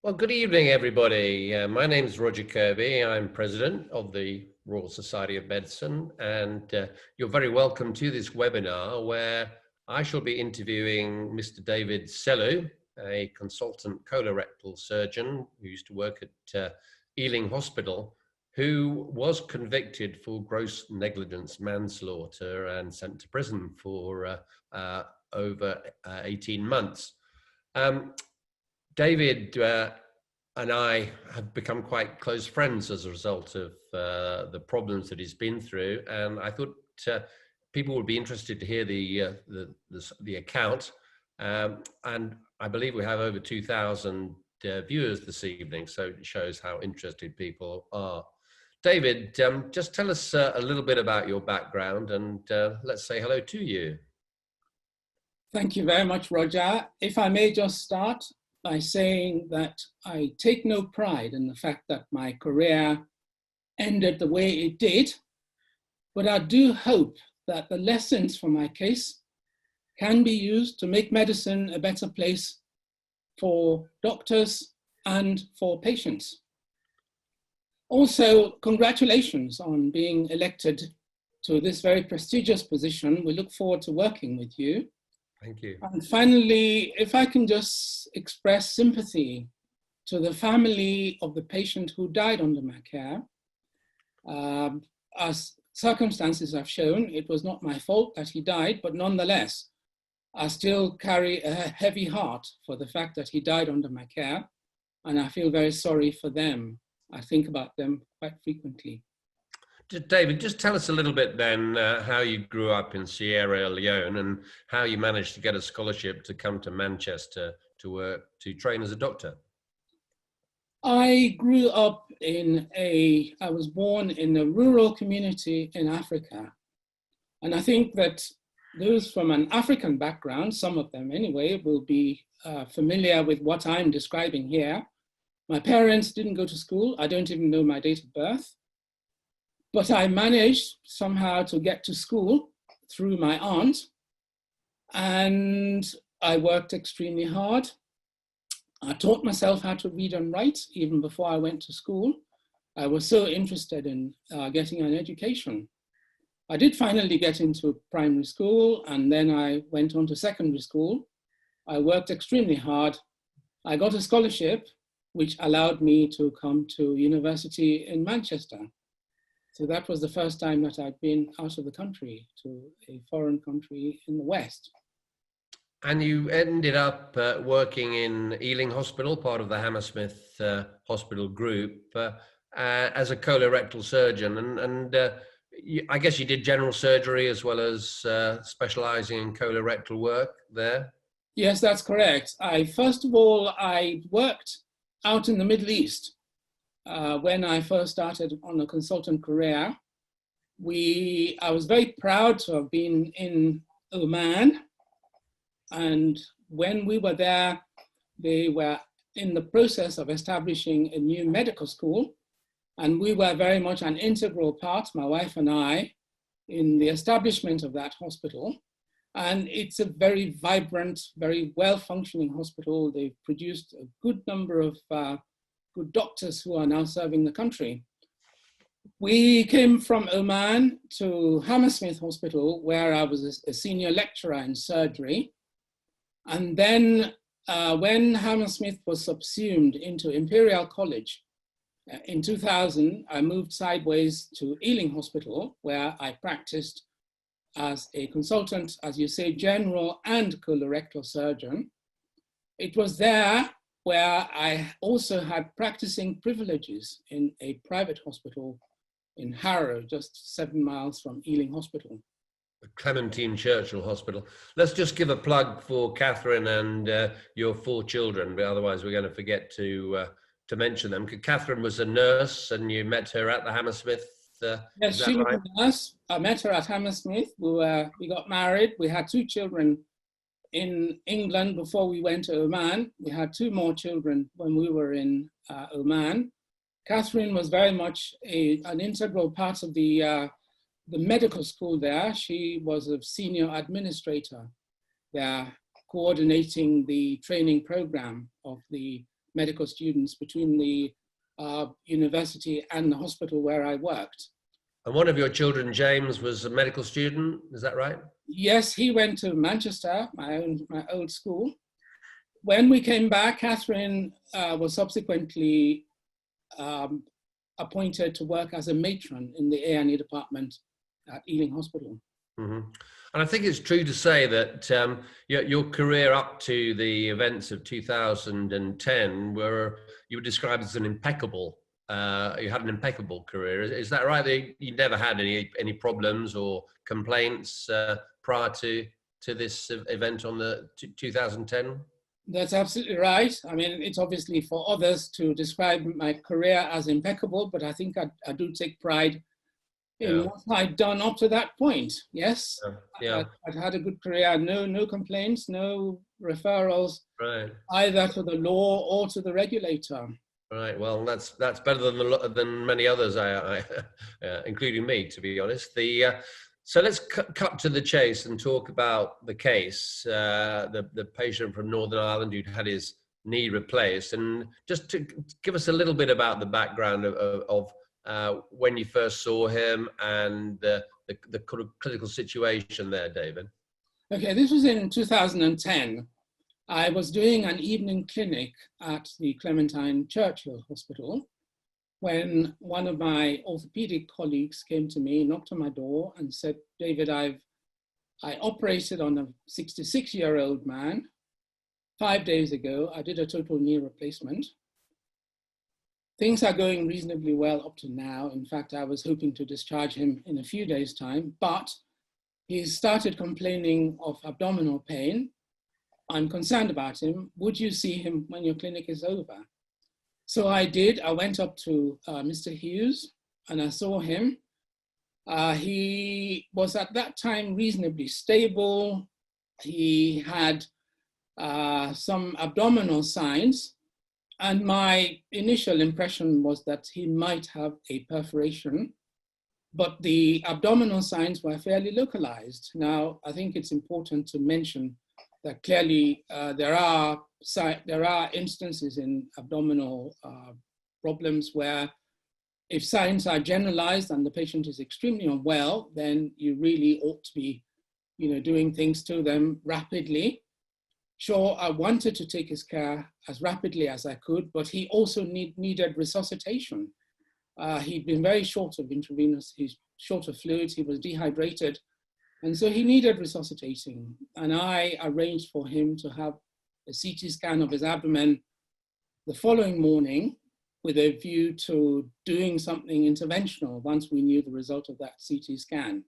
Well, good evening, everybody. My name is Roger Kirby. I'm president of the Royal Society of Medicine, and you're very welcome to this webinar where I shall be interviewing Mr. David Sellu, a consultant colorectal surgeon who used to work at Ealing Hospital, who was convicted for gross negligence manslaughter and sent to prison for over 18 months. David and I have become quite close friends as a result of the problems that he's been through, and I thought people would be interested to hear the account. And I believe we have over 2,000 viewers this evening, so it shows how interested people are. David, just tell us a little bit about your background, and let's say hello to you. Thank you very much, Roger. If I may just start by saying that I take no pride in the fact that my career ended the way it did, but I do hope that the lessons from my case can be used to make medicine a better place for doctors and for patients. Also, congratulations on being elected to this very prestigious position. We look forward to working with you. Thank you. And finally, if I can just express sympathy to the family of the patient who died under my care. As circumstances have shown, it was not my fault that he died, but nonetheless, I still carry a heavy heart for the fact that he died under my care, and I feel very sorry for them. I think about them quite frequently. David, just tell us a little bit then how you grew up in Sierra Leone and how you managed to get a scholarship to come to Manchester to work, to train as a doctor. I grew up I was born in a rural community in Africa. And I think that those from an African background, some of them anyway, will be familiar with what I'm describing here. My parents didn't go to school. I don't even know my date of birth. But I managed somehow to get to school through my aunt, and I worked extremely hard. I taught myself how to read and write even before I went to school. I was so interested in getting an education. I did finally get into primary school, and then I went on to secondary school. I worked extremely hard. I got a scholarship, which allowed me to come to university in Manchester. So that was the first time that I'd been out of the country to a foreign country in the West. And you ended up working in Ealing Hospital, part of the Hammersmith Hospital group, as a colorectal surgeon. And I guess you did general surgery as well as specializing in colorectal work there? Yes, that's correct. First of all, I worked out in the Middle East. When I first started on a consultant career, I was very proud to have been in Oman. And when we were there, they were in the process of establishing a new medical school. And we were very much an integral part, my wife and I, in the establishment of that hospital. And it's a very vibrant, very well-functioning hospital. They've produced a good number of good doctors who are now serving the country. We came from Oman to Hammersmith Hospital, where I was a senior lecturer in surgery. And then when Hammersmith was subsumed into Imperial College, in 2000, I moved sideways to Ealing Hospital, where I practiced as a consultant, as you say, general and colorectal surgeon. It was there where I also had practicing privileges in a private hospital in Harrow, just 7 miles from Ealing Hospital. Clementine Churchill Hospital. Let's just give a plug for Catherine and your 4 children, but otherwise we're going to forget to mention them. Catherine was a nurse and you met her at the Hammersmith. Yes, she was a nurse. I met her at Hammersmith. We got married. We had 2 children in England before we went to Oman. We had 2 more children when we were in Oman. Catherine was very much an integral part of the medical school there. She was a senior administrator there, coordinating the training program of the medical students between the university and the hospital where I worked. And one of your children, James, was a medical student, is that right? Yes, he went to Manchester, my old school. When we came back, Catherine was subsequently appointed to work as a matron in the A&E department at Ealing Hospital. Mm-hmm. And I think it's true to say that your career up to the events of 2010 you were described as an impeccable. You had an impeccable career. Is that right? You never had any problems or complaints prior to this event on the 2010? That's absolutely right. I mean, it's obviously for others to describe my career as impeccable, but I think I do take pride in what I'd done up to that point. Yes, I'd had a good career. No complaints, no referrals, right, either to the law or to the regulator. Right. Well, that's better than many others, including me, to be honest. So let's cut to the chase and talk about the case. The patient from Northern Ireland who'd had his knee replaced, and just to give us a little bit about the background of when you first saw him and the clinical situation there, David. Okay, this was in 2010. I was doing an evening clinic at the Clementine Churchill Hospital when one of my orthopedic colleagues came to me, knocked on my door and said, David, I operated on a 66-year-old man 5 days ago. I did a total knee replacement. Things are going reasonably well up to now. In fact, I was hoping to discharge him in a few days' time, but he started complaining of abdominal pain. I'm concerned about him. Would you see him when your clinic is over? So I did. I went up to Mr. Hughes and I saw him. He was at that time reasonably stable. He had some abdominal signs. And my initial impression was that he might have a perforation, but the abdominal signs were fairly localized. Now, I think it's important to mention that clearly there are instances in abdominal problems where if signs are generalized and the patient is extremely unwell, then you really ought to be, doing things to them rapidly. Sure, I wanted to take his care as rapidly as I could, but he also needed resuscitation. He'd been very short of intravenous, he's short of fluids, he was dehydrated, and so he needed resuscitating. And I arranged for him to have a CT scan of his abdomen the following morning with a view to doing something interventional once we knew the result of that CT scan.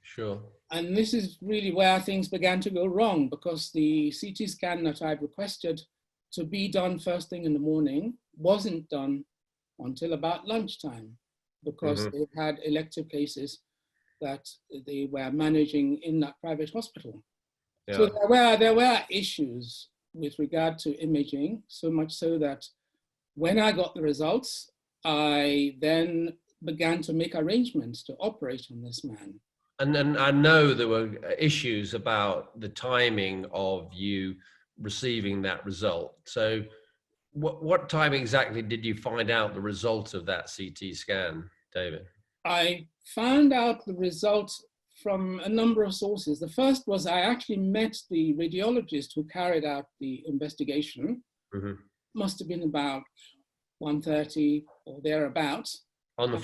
Sure. And this is really where things began to go wrong, because the CT scan that I'd requested to be done first thing in the morning wasn't done until about lunchtime, because they had elective cases that they were managing in that private hospital. Yeah. So there were issues with regard to imaging, so much so that when I got the results, I then began to make arrangements to operate on this man. And I know there were issues about the timing of you receiving that result. So what time exactly did you find out the result of that CT scan, David? I found out the result from a number of sources. The first was I actually met the radiologist who carried out the investigation. Must have been about 1:30 or thereabouts.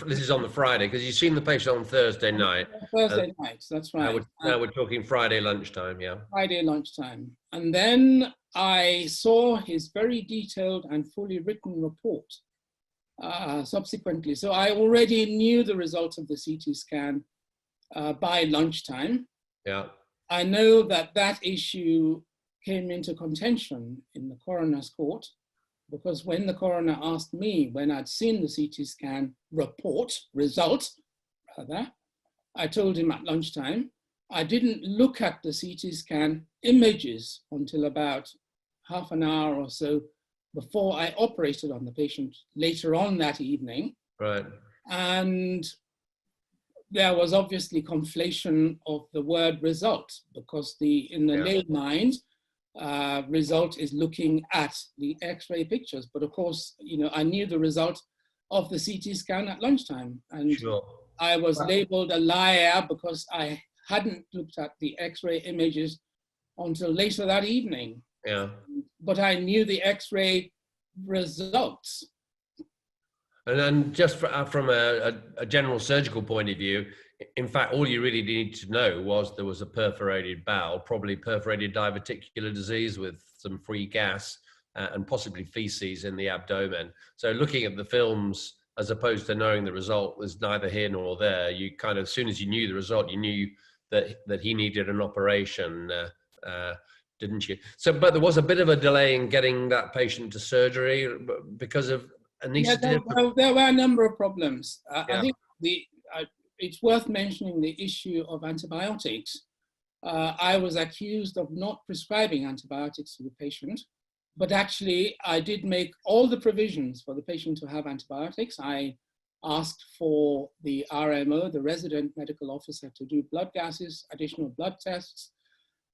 This is on the Friday, because you've seen the patient on Thursday night. Thursday night, that's right. Now we're talking Friday lunchtime, yeah. Friday lunchtime. And then I saw his very detailed and fully written report subsequently. So I already knew the results of the CT scan by lunchtime. Yeah. I know that issue came into contention in the coroner's court, because when the coroner asked me when I'd seen the CT scan result, I told him at lunchtime. I didn't look at the CT scan images until about half an hour or so before I operated on the patient later on that evening. Right. And there was obviously conflation of the word result, because in the lay mind, result is looking at the X-ray pictures. But of course, I knew the result of the CT scan at lunchtime, and Sure. I was labeled a liar because I hadn't looked at the X-ray images until later that evening. Yeah. But I knew the X-ray results. And then just from a general surgical point of view, in fact, all you really needed to know was there was a perforated bowel, probably perforated diverticular disease with some free gas and possibly feces in the abdomen. So looking at the films as opposed to knowing the result was neither here nor there. You kind of, as soon as you knew the result, you knew that he needed an operation, didn't you? So, but there was a bit of a delay in getting that patient to surgery because of Yeah, there were a number of problems. Yeah. I think it's worth mentioning the issue of antibiotics. I was accused of not prescribing antibiotics to the patient, but actually I did make all the provisions for the patient to have antibiotics. I asked for the RMO, the resident medical officer, to do blood gases, additional blood tests,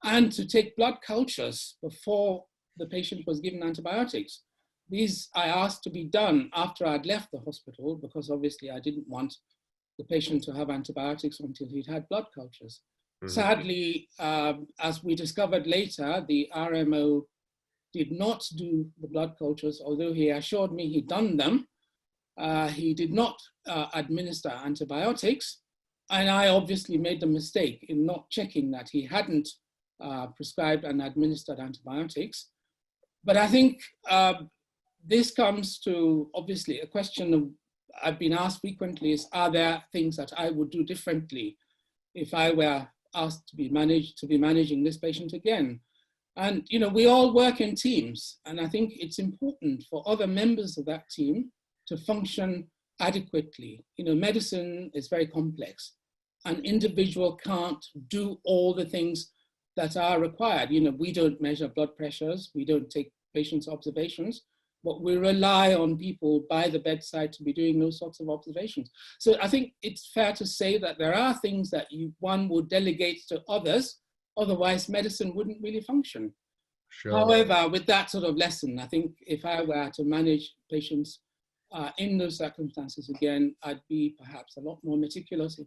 and to take blood cultures before the patient was given antibiotics. These I asked to be done after I'd left the hospital, because obviously I didn't want the patient to have antibiotics until he'd had blood cultures. Mm-hmm. Sadly, as we discovered later, the RMO did not do the blood cultures, although he assured me he'd done them. He did not administer antibiotics, and I obviously made the mistake in not checking that he hadn't prescribed and administered antibiotics. But I think this comes to, obviously, a question of, I've been asked frequently is, are there things that I would do differently if I were asked to be managing this patient again? And, we all work in teams, and I think it's important for other members of that team to function adequately. Medicine is very complex. An individual can't do all the things that are required. We don't measure blood pressures, we don't take patients' observations, but we rely on people by the bedside to be doing those sorts of observations. So I think it's fair to say that there are things that one would delegate to others, otherwise medicine wouldn't really function. Sure. However, with that sort of lesson, I think if I were to manage patients in those circumstances again, I'd be perhaps a lot more meticulous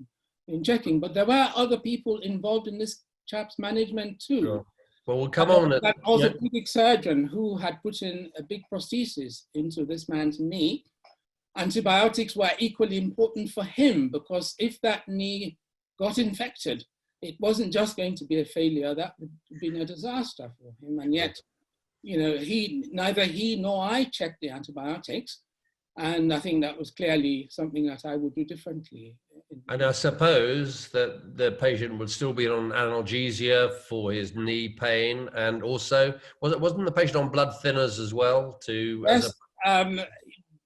in checking. But there were other people involved in this chap's management too. Sure. Well, we'll come on. That orthopedic surgeon who had put in a big prosthesis into this man's knee. Antibiotics were equally important for him, because if that knee got infected, it wasn't just going to be a failure, that would have been a disaster for him. And yet, neither he nor I checked the antibiotics. And I think that was clearly something that I would do differently. And I suppose that the patient would still be on analgesia for his knee pain, and also wasn't the patient on blood thinners as well? Yes,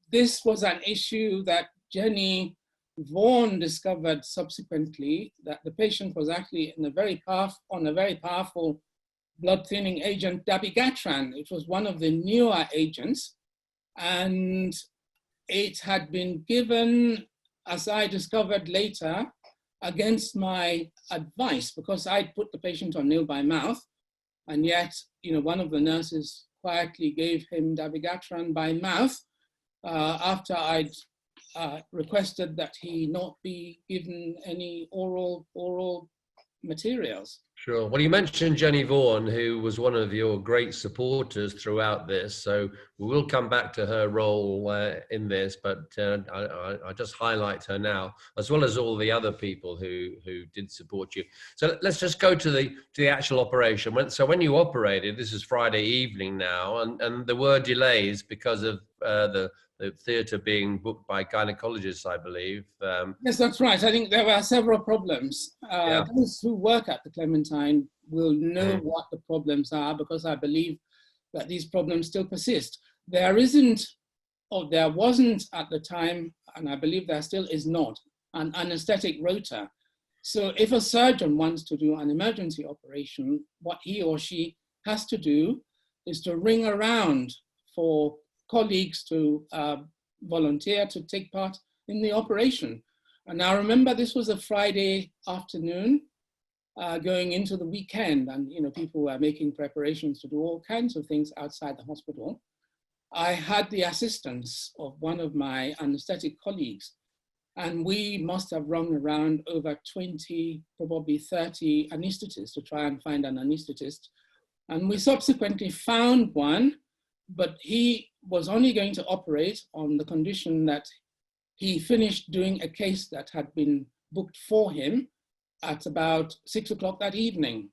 this was an issue that Jenny Vaughan discovered subsequently, that the patient was actually on a very powerful blood thinning agent, dabigatran. It was one of the newer agents, and it had been given, as I discovered later, against my advice, because I'd put the patient on nil by mouth, and yet, one of the nurses quietly gave him dabigatran by mouth after I'd requested that he not be given any oral materials. Sure. Well, you mentioned Jenny Vaughan, who was one of your great supporters throughout this. So we will come back to her role in this, but I just highlight her now, as well as all the other people who did support you. So let's just go to the actual operation. So when you operated, this is Friday evening now, and there were delays because of the theatre being booked by gynecologists, I believe. Yes, that's right. I think there were several problems. Those who work at the Clementine will know what the problems are, because I believe that these problems still persist. There wasn't at the time, and I believe there still is not, an anesthetic rota. So if a surgeon wants to do an emergency operation, what he or she has to do is to ring around for colleagues to volunteer to take part in the operation. And now remember, this was a Friday afternoon. going into the weekend, and people were making preparations to do all kinds of things outside the hospital. I had the assistance of one of my anesthetic colleagues, and we must have rung around over 20, probably 30 anesthetists to try and find an anesthetist. And we subsequently found one, but he was only going to operate on the condition that he finished doing a case that had been booked for him at about 6 o'clock that evening.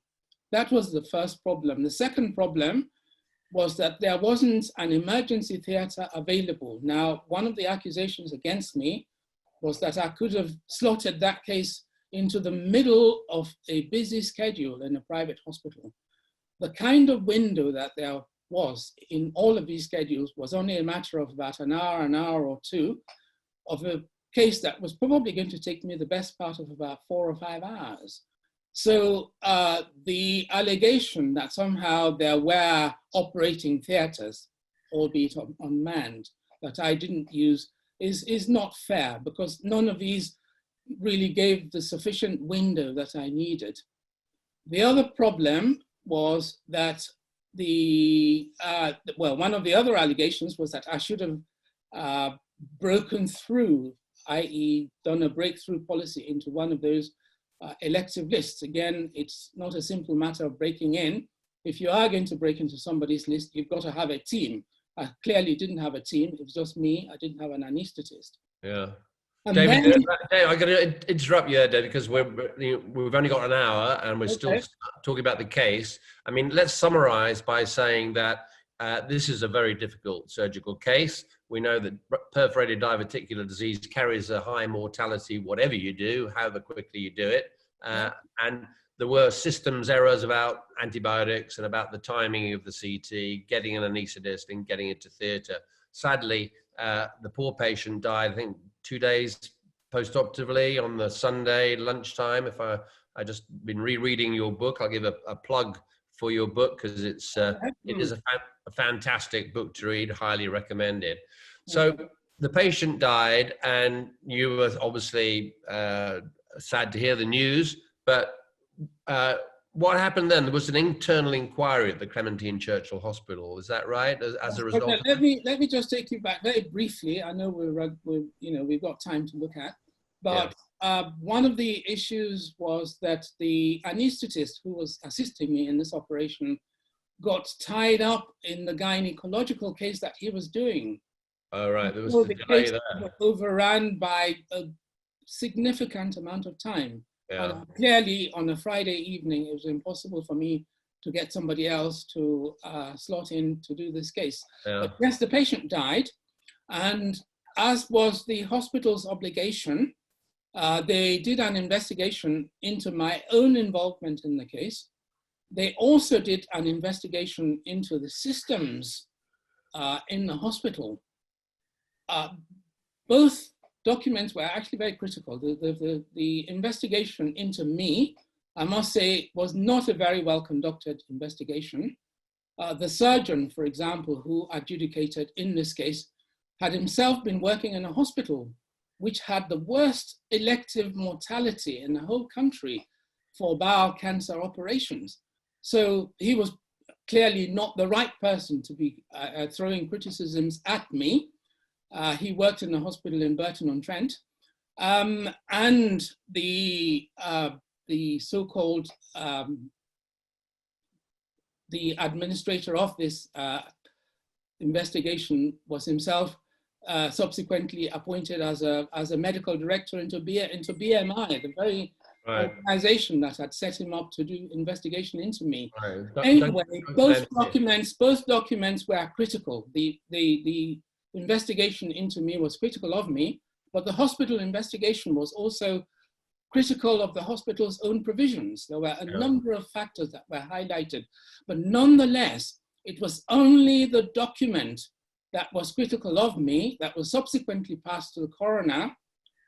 That was the first problem. The second problem was that there wasn't an emergency theatre available. Now, one of the accusations against me was that I could have slotted that case into the middle of a busy schedule in a private hospital. The kind of window that there was in all of these schedules was only a matter of about an hour or two of a case that was probably going to take me the best part of about 4 or 5 hours. So the allegation that somehow there were operating theatres, albeit unmanned, that I didn't use is not fair, because none of these really gave the sufficient window that I needed. The other problem was that one of the other allegations was that I should have broken through, i.e. done a breakthrough policy into one of those elective lists. Again, it's not a simple matter of breaking in. If you are going to break into somebody's list, you've got to have a team. I clearly didn't have a team. It was just me. I didn't have an anaesthetist. Yeah. And David, then, Dave, I'm going to interrupt you there, David, because we've only got an hour and we're still talking about the case. I mean, let's summarize by saying that this is a very difficult surgical case. We know that perforated diverticular disease carries a high mortality, whatever you do, however quickly you do it. And there were systems errors about antibiotics and about the timing of the CT, getting an anaesthetist and getting it to theatre. Sadly, the poor patient died, I think, 2 days post-operatively on the Sunday lunchtime. If I just been rereading your book, I'll give a plug for your book, because it is a fantastic book to read, highly recommended. So the patient died, and you were obviously sad to hear the news, but what happened then? There was an internal inquiry at the Clementine Churchill Hospital. Is that right? As a result, let me just take you back very briefly. I know we've got time to look at, but one of the issues was that the anaesthetist who was assisting me in this operation got tied up in the gynecological case that he was doing. Oh, right. There was so the the delay case there. Overran by a significant amount of time. Yeah. And clearly, on a Friday evening, it was impossible for me to get somebody else to slot in to do this case. Yeah. But yes, the patient died, and as was the hospital's obligation, they did an investigation into my own involvement in the case. They also did an investigation into the systems in the hospital. Both documents were actually very critical. The investigation into me, I must say, was not a very well conducted investigation. The surgeon, for example, who adjudicated in this case, had himself been working in a hospital which had the worst elective mortality in the whole country for bowel cancer operations. So he was clearly not the right person to be throwing criticisms at me. He worked in a hospital in Burton-on-Trent, and the so-called the administrator of this investigation was himself subsequently appointed as a medical director into BMI, the very organization that had set him up to do investigation into me. Anyway, both documents were critical. The investigation into me was critical of me, but the hospital investigation was also critical of the hospital's own provisions. There were a number of factors that were highlighted, but nonetheless, it was only the document that was critical of me that was subsequently passed to the coroner,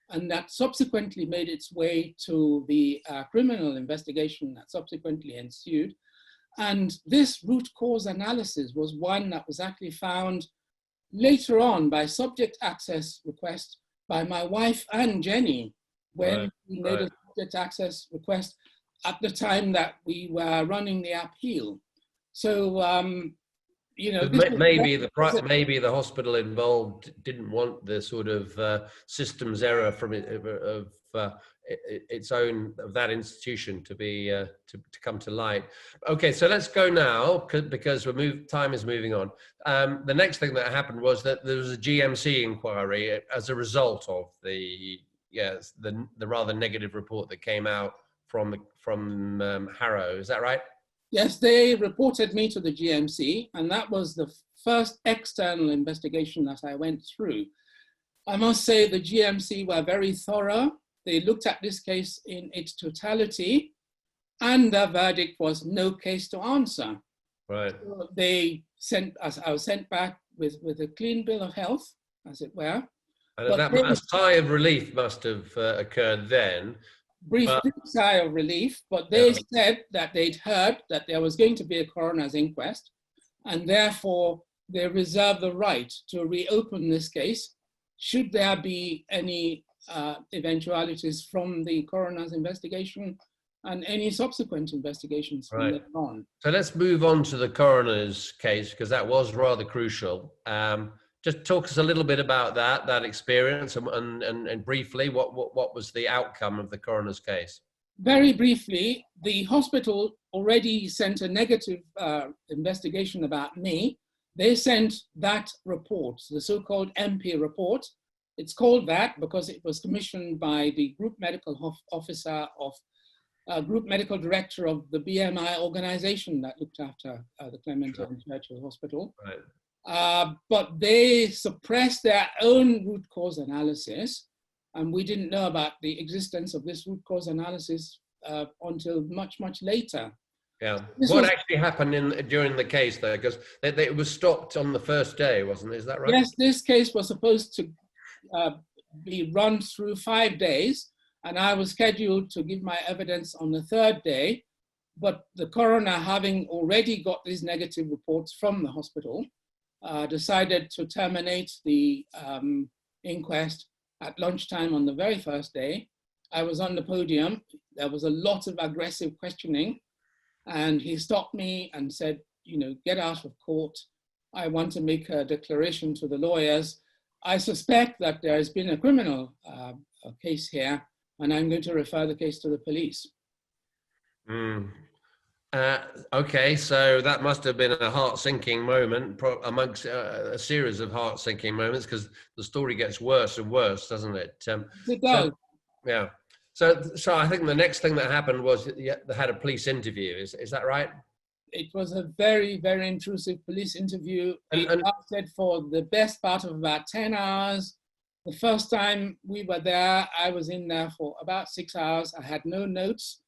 and that subsequently made its way to the criminal investigation that subsequently ensued. And this root cause analysis was one that was actually found later on by subject access request by my wife and Jenny, when we made a subject access request at the time that we were running the appeal. So, you know, this maybe the hospital involved didn't want the sort of systems error from its own, of that institution to be to come to light. Okay, so let's go now because time is moving on. The next thing that happened was that there was a GMC inquiry as a result of the rather negative report that came out from Harrow. Is that right? Yes, they reported me to the GMC, and that was the first external investigation that I went through. I must say the GMC were very thorough. They looked at this case in its totality, and the verdict was no case to answer. Right. So they sent us, I was sent back with a clean bill of health, as it were. And a sigh of relief must have occurred then. Brief sigh of relief, but they said that they'd heard that there was going to be a coroner's inquest, and therefore they reserve the right to reopen this case should there be any eventualities from the coroner's investigation and any subsequent investigations from there on. So let's move on to the coroner's case, because that was rather crucial. Just talk us a little bit about that experience, and briefly, what was the outcome of the coroner's case? Very briefly, the hospital already sent a negative investigation about me. They sent that report, the so-called MP report. It's called that because it was commissioned by the group medical officer of group medical director of the BMI organization that looked after the Clementine Churchill Hospital. Right. But they suppressed their own root cause analysis, and we didn't know about the existence of this root cause analysis until much, much later. Yeah. What actually happened during the case, though? Because it was stopped on the first day, wasn't it? Is that right? Yes, this case was supposed to be run through 5 days, and I was scheduled to give my evidence on the third day. But the coroner, having already got these negative reports from the hospital, decided to terminate the inquest at lunchtime on the very first day. I was on the podium. There was a lot of aggressive questioning, and he stopped me and said, you know, get out of court. I want to make a declaration to the lawyers. I suspect that there has been a criminal case here, and I'm going to refer the case to the police. Okay, so that must have been a heart-sinking moment amongst a series of heart-sinking moments, because the story gets worse and worse, doesn't it? It does. Yeah. So I think the next thing that happened was they had a police interview. Is that right? It was a very, very intrusive police interview. It lasted for the best part of about 10 hours. The first time we were there, I was in there for about 6 hours. I had no notes.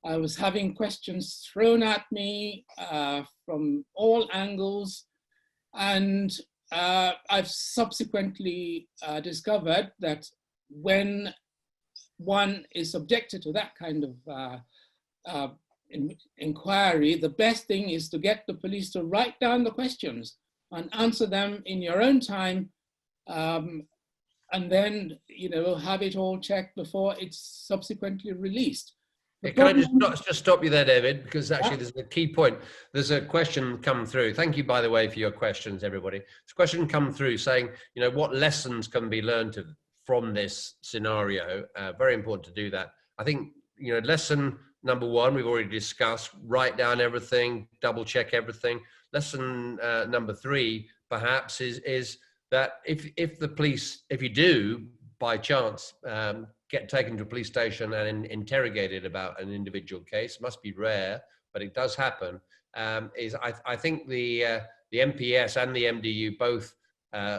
I was having questions thrown at me from all angles. And I've subsequently discovered that when one is subjected to that kind of inquiry, the best thing is to get the police to write down the questions and answer them in your own time, and then, you know, have it all checked before it's subsequently released. Can I just stop you there, David? Because actually there's a key point. There's a question come through. Thank you, by the way, for your questions, everybody. There's a question come through saying, you know, what lessons can be learned from this scenario? Very important to do that. I think, you know, lesson number one, we've already discussed, write down everything, double check everything. Lesson number three, perhaps, is that if you do, by chance, get taken to a police station and interrogated about an individual case, must be rare, but it does happen, I think the MPS and the MDU both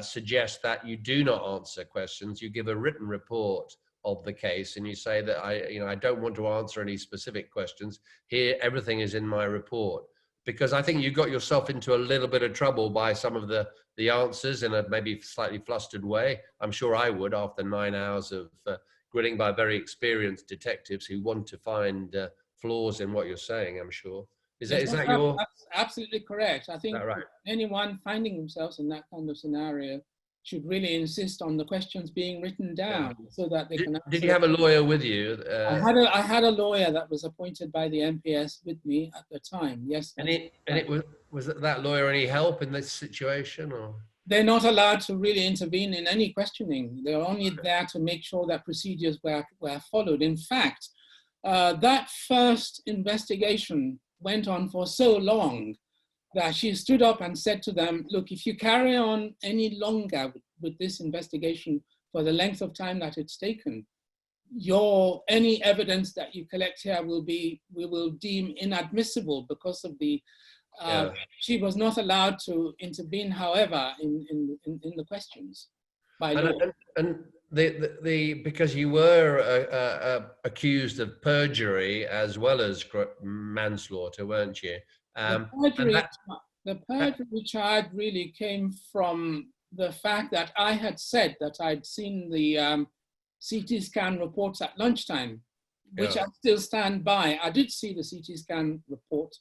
suggest that you do not answer questions. You give a written report of the case and you say that I don't want to answer any specific questions. Here, everything is in my report. Because I think you got yourself into a little bit of trouble by some of the answers in a maybe slightly flustered way. I'm sure I would after 9 hours of grilling by very experienced detectives who want to find flaws in what you're saying, I'm sure. Is that your... That's absolutely correct. I think anyone finding themselves in that kind of scenario should really insist on the questions being written down so that they can Did answer. you have a lawyer with you? I had a lawyer that was appointed by the MPS with me at the time. Yes. And it was that lawyer any help in this situation, or? They're not allowed to really intervene in any questioning. They're only there to make sure that procedures were followed. In fact, that first investigation went on for so long that she stood up and said to them, look, if you carry on any longer with this investigation for the length of time that it's taken, any evidence that you collect here we will deem inadmissible because of the, she was not allowed to intervene, however, in the questions by law. And because you were accused of perjury as well as manslaughter, weren't you? The perjury charge really came from the fact that I had said that I'd seen the CT scan reports at lunchtime, which I still stand by. I did see the CT scan report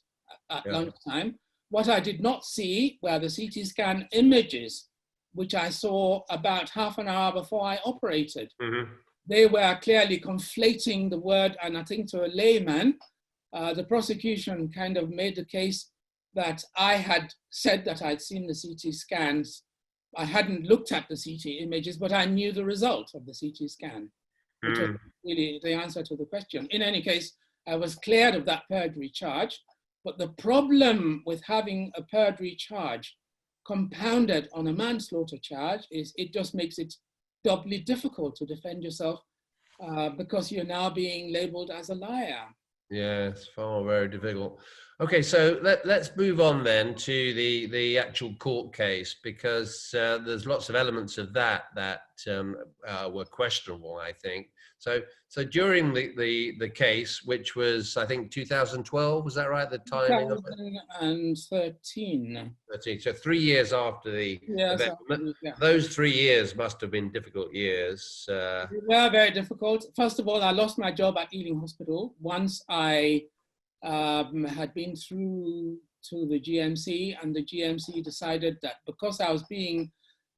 at lunchtime. What I did not see were the CT scan images, which I saw about half an hour before I operated. Mm-hmm. They were clearly conflating the word, and I think to a layman, the prosecution kind of made the case that I had said that I'd seen the CT scans. I hadn't looked at the CT images, but I knew the result of the CT scan, which was really the answer to the question. In any case, I was cleared of that perjury charge, but the problem with having a perjury charge compounded on a manslaughter charge is it just makes it doubly difficult to defend yourself because you're now being labeled as a liar. Yeah, it's very difficult. Okay, so let's move on then to the actual court case, because there's lots of elements of that were questionable, I think. So during the case, which was, I think, 2012, was that right, the timing of it? 2013. So 3 years after the event. Those 3 years must have been difficult years. They were very difficult. First of all, I lost my job at Ealing Hospital once I had been through to the GMC, and the GMC decided that because I was being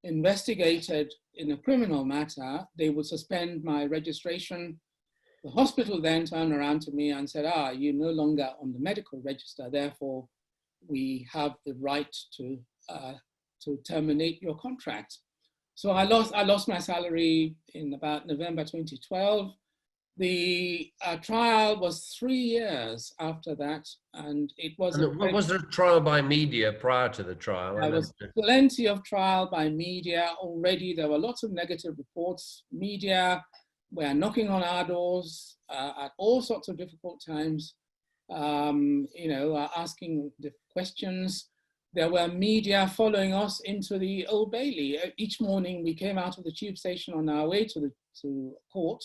investigated in a criminal matter, they would suspend my registration. The hospital then turned around to me and said, you're no longer on the medical register, therefore we have the right to terminate your contract. So I lost my salary in about November 2012. The trial was 3 years after that, and it was. Was there a trial by media prior to the trial? There was plenty of trial by media already. There were lots of negative reports. Media were knocking on our doors at all sorts of difficult times, asking the questions. There were media following us into the Old Bailey. Each morning we came out of the tube station on our way to court.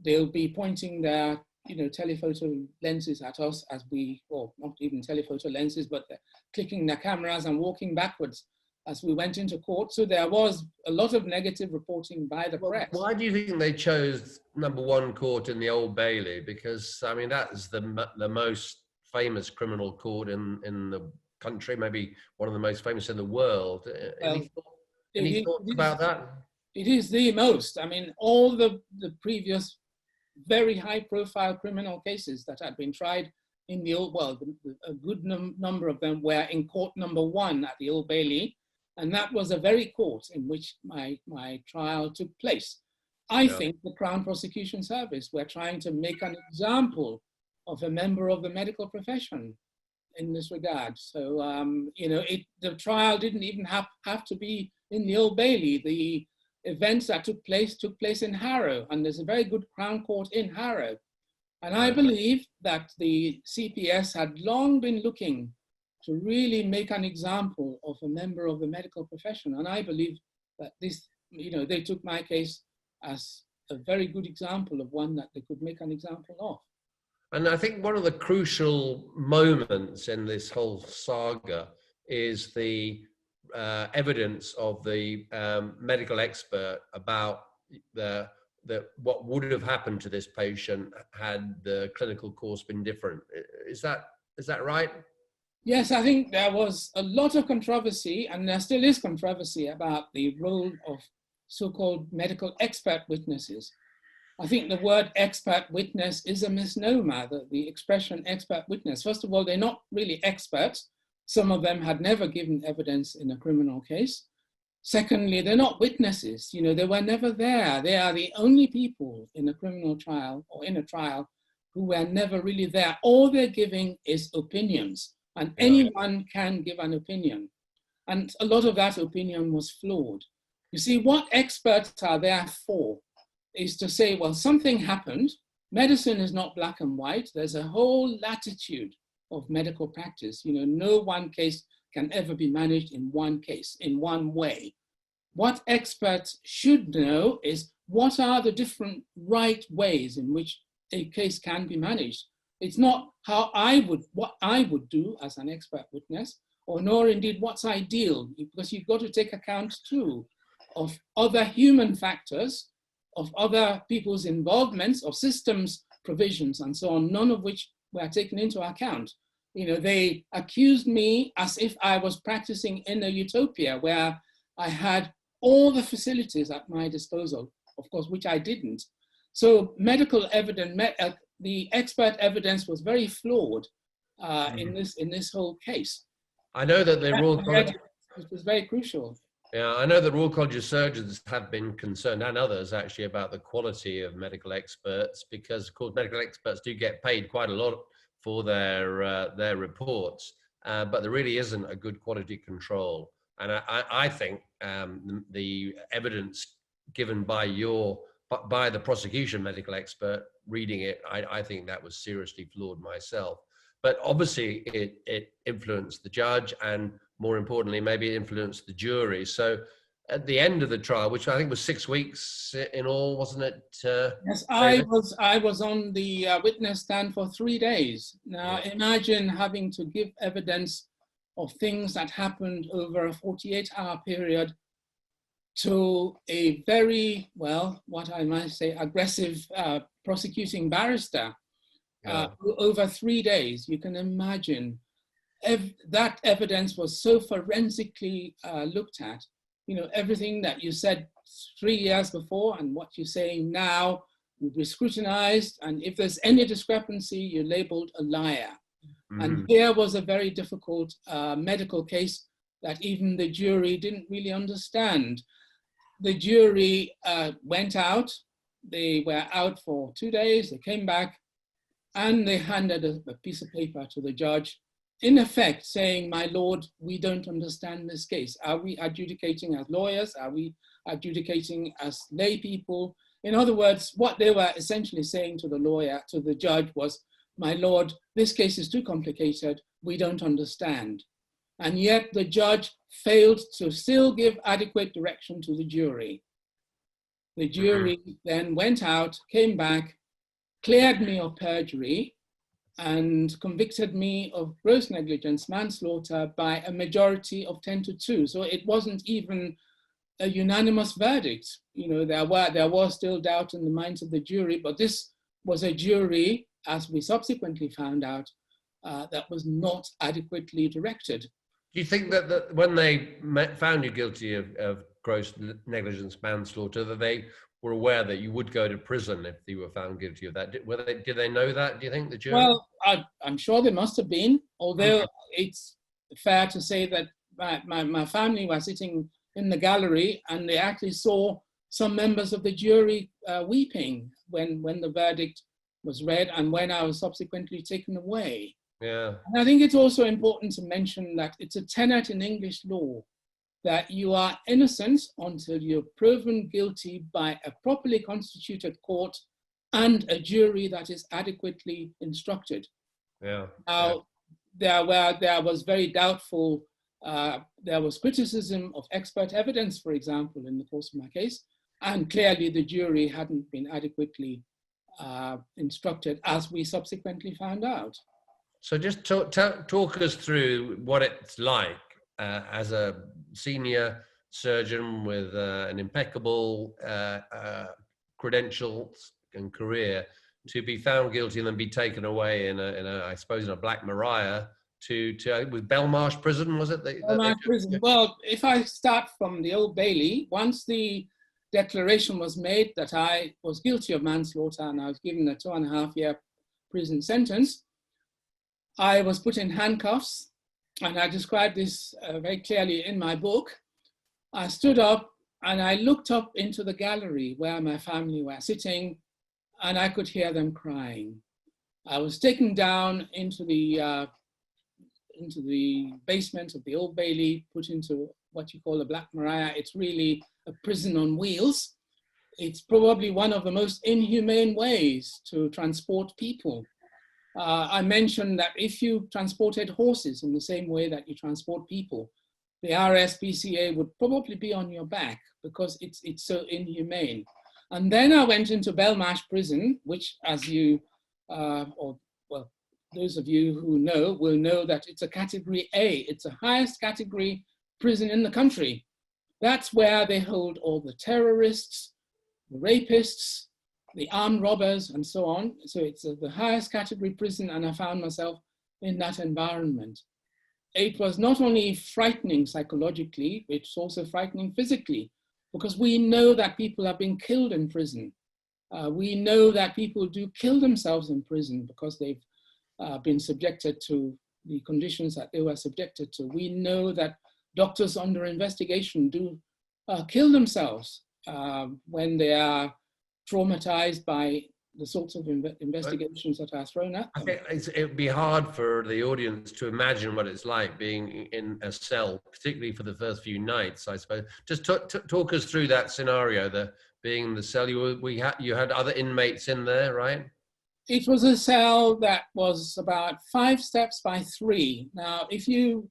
They'll be pointing their, telephoto lenses at us as or not even telephoto lenses, but they're clicking their cameras and walking backwards as we went into court. So there was a lot of negative reporting by the press. Why do you think they chose #1 court in the Old Bailey? Because, I mean, that is the most famous criminal court in the country, maybe one of the most famous in the world. Any thoughts about that? It is the most. I mean, all the previous very high-profile criminal cases that had been tried in the Old, a good number of them were in court #1 at the Old Bailey, and that was a very court in which my trial took place. I think the Crown Prosecution Service were trying to make an example of a member of the medical profession in this regard. So, the trial didn't even have to be in the Old Bailey. The events that took place in Harrow, and there's a very good Crown Court in Harrow. And I believe that the CPS had long been looking to really make an example of a member of the medical profession. And I believe that they took my case as a very good example of one that they could make an example of. And I think one of the crucial moments in this whole saga is the evidence of the medical expert about what would have happened to this patient had the clinical course been different. Is that right? Yes, I think there was a lot of controversy, and there still is controversy about the role of so-called medical expert witnesses. I think the word expert witness is a misnomer, the expression expert witness. First of all, they're not really experts. Some of them had never given evidence in a criminal case. Secondly, they're not witnesses. You know, they were never there. They are the only people in a criminal trial or in a trial who were never really there. All they're giving is opinions, and Yeah. anyone can give an opinion. And a lot of that opinion was flawed. You see, what experts are there for is to say, well, something happened. Medicine is not black and white. There's a whole latitude of medical practice. You know, no one case can ever be managed in one case, in one way. What experts should know is what are the different right ways in which a case can be managed. It's not what I would do as an expert witness, or nor indeed what's ideal, because you've got to take account too of other human factors, of other people's involvements, of systems provisions and so on, none of which were taken into account. You know, they accused me as if I was practicing in a utopia where I had all the facilities at my disposal, of course, which I didn't. So medical evidence, the expert evidence was very flawed in this whole case. I know that the Royal College, it was very crucial. yeah, I know that Royal College of Surgeons have been concerned, and others actually, about the quality of medical experts, because of course medical experts do get paid quite a lot for their reports, but there really isn't a good quality control. And I think the evidence given by the prosecution medical expert reading it, I think that was seriously flawed myself. But obviously it influenced the judge, and more importantly, maybe it influenced the jury. So at the end of the trial, which I think was 6 weeks in all, wasn't it? Yes, I was on the witness stand for 3 days. Now, imagine having to give evidence of things that happened over a 48-hour period to a very, well, what I might say, aggressive prosecuting barrister over 3 days. You can imagine that evidence was so forensically looked at. You know, everything that you said 3 years before and what you're saying now will be scrutinized, and if there's any discrepancy, you're labeled a liar. And here was a very difficult medical case that even the jury didn't really understand. The jury went out. They were out for 2 days. They came back and they handed a piece of paper to the judge, in effect saying, my lord, we don't understand this case. Are we adjudicating as lawyers? Are we adjudicating as lay people? In other words, what they were essentially saying to the judge was, my lord, this case is too complicated. We don't understand. And yet the judge failed to still give adequate direction to the jury. The jury then went out, came back, cleared me of perjury, and convicted me of gross negligence manslaughter by a majority of 10-2. So it wasn't even a unanimous verdict. You know, there was still doubt in the minds of the jury, but this was a jury, as we subsequently found out, that was not adequately directed. Do you think that when they found you guilty of gross negligence manslaughter, that they were aware that you would go to prison if you were found guilty of that? Did they know that, do you think, the jury? Well, I'm sure they must have been, although it's fair to say that my family were sitting in the gallery and they actually saw some members of the jury weeping when the verdict was read and when I was subsequently taken away. Yeah. And I think it's also important to mention that it's a tenet in English law that you are innocent until you're proven guilty by a properly constituted court and a jury that is adequately instructed. Yeah. Now, there was very doubtful, there was criticism of expert evidence, for example, in the course of my case, and clearly the jury hadn't been adequately instructed, as we subsequently found out. So just talk us through what it's like as a senior surgeon with an impeccable credentials and career to be found guilty and then be taken away in a I suppose in a Black Maria with Belmarsh Prison, was it? My prison. Well, if I start from the Old Bailey, once the declaration was made that I was guilty of manslaughter and I was given a 2.5-year prison sentence, I was put in handcuffs, and I described this very clearly in my book. I stood up and I looked up into the gallery where my family were sitting, and I could hear them crying. I was taken down into the basement of the Old Bailey, put into what you call a Black Maria. It's really a prison on wheels. It's probably one of the most inhumane ways to transport people. I mentioned that if you transported horses in the same way that you transport people, the RSPCA would probably be on your back because it's so inhumane. And then I went into Belmarsh Prison, which, as you, those of you who know will know that it's a category A. It's the highest category prison in the country. That's where they hold all the terrorists, the rapists, the armed robbers, and so on. So it's the highest category prison, and I found myself in that environment. It was not only frightening psychologically, it's also frightening physically, because we know that people are being killed in prison. We know that people do kill themselves in prison because they've been subjected to the conditions that they were subjected to. We know that doctors under investigation do kill themselves when they are traumatized by the sorts of investigations that are thrown at them. I think it would be hard for the audience to imagine what it's like being in a cell, particularly for the first few nights, I suppose. Just talk us through that scenario, being in the cell. You had other inmates in there, right? It was a cell that was about 5 steps by 3. Now, if you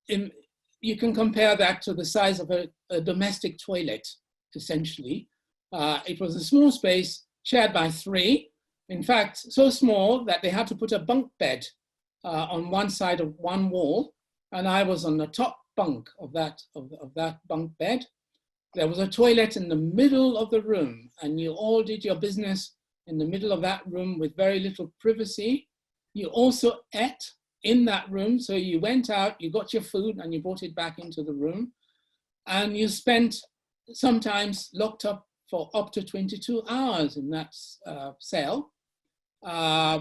can compare that to the size of a domestic toilet, essentially. It was a small space shared by 3. In fact, so small that they had to put a bunk bed on one side of one wall, and I was on the top bunk of that bunk bed. There was a toilet in the middle of the room, and you all did your business in the middle of that room with very little privacy. You also ate in that room, so you went out, you got your food, and you brought it back into the room, and you spent sometimes locked up for up to 22 hours in that cell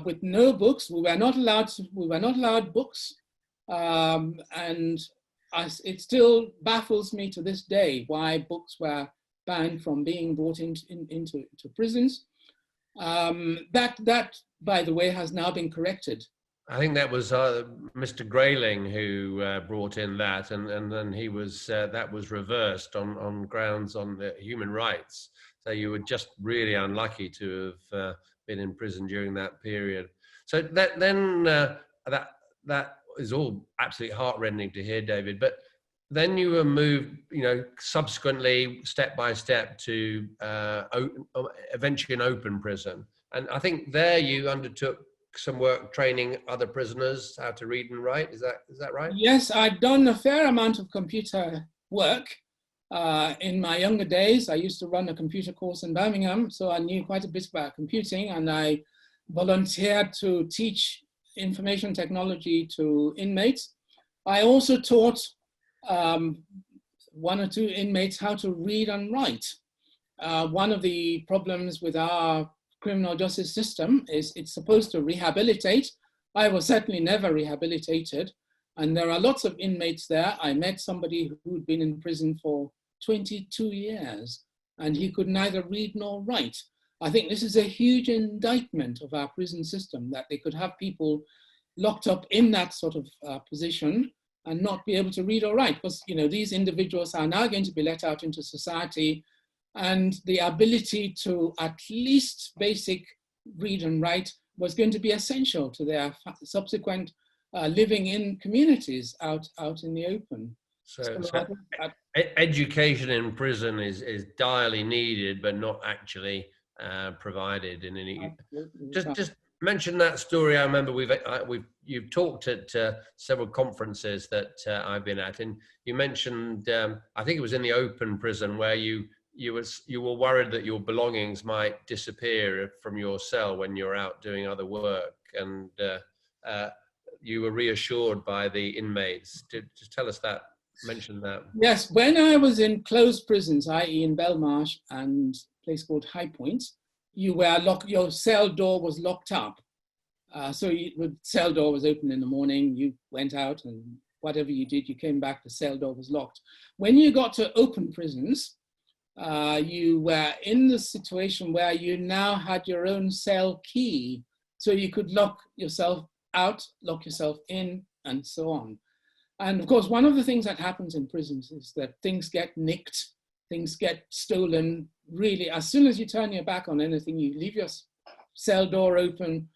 with no books. We were not allowed books, and it still baffles me to this day why books were banned from being brought into prisons. That, by the way, has now been corrected. I think that was Mr. Grayling who brought in that, and then he was that was reversed on grounds on the human rights. So you were just really unlucky to have been in prison during that period. So that is all absolutely heartrending to hear, David. But then you were moved, subsequently step by step to eventually an open prison, and I think there you undertook some work training other prisoners how to read and write. Is that right? Yes, I'd done a fair amount of computer work in my younger days. I used to run a computer course in Birmingham, so I knew quite a bit about computing, and I volunteered to teach information technology to inmates. I also taught 1 or 2 inmates how to read and write. One of the problems with our criminal justice system is it's supposed to rehabilitate. I was certainly never rehabilitated, and there are lots of inmates there. I met somebody who'd been in prison for 22 years, and he could neither read nor write. I think this is a huge indictment of our prison system, that they could have people locked up in that sort of position and not be able to read or write, because these individuals are now going to be let out into society, and the ability to at least basic read and write was going to be essential to their subsequent living in communities out in the open. So education in prison is direly needed, but not actually provided in any. Just mention that story. I remember you've talked at several conferences that I've been at, and you mentioned I think it was in the open prison where you were worried that your belongings might disappear from your cell when you're out doing other work, and you were reassured by the inmates. Just tell us that, mention that. Yes, when I was in closed prisons, i.e. in Belmarsh and a place called High Point, your cell door was locked up. The cell door was open in the morning, you went out and whatever you did, you came back, the cell door was locked. When you got to open prisons, you were in the situation where you now had your own cell key. So you could lock yourself out, lock yourself in, and so on. And of course, one of the things that happens in prisons is that things get nicked, things get stolen. Really, as soon as you turn your back on anything, you leave your cell door open,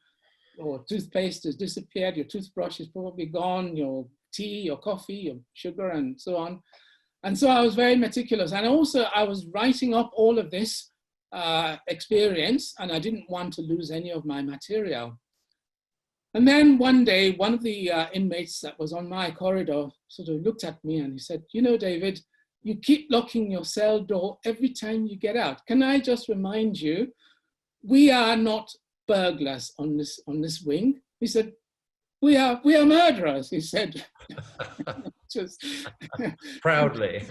your toothpaste has disappeared, your toothbrush is probably gone, your tea, your coffee, your sugar, and so on. And so I was very meticulous. And also I was writing up all of this experience, and I didn't want to lose any of my material. And then one day, one of the inmates that was on my corridor sort of looked at me and he said, "You know, David, you keep locking your cell door every time you get out. Can I just remind you, we are not burglars on this wing." He said, we are murderers," he said. Just proudly.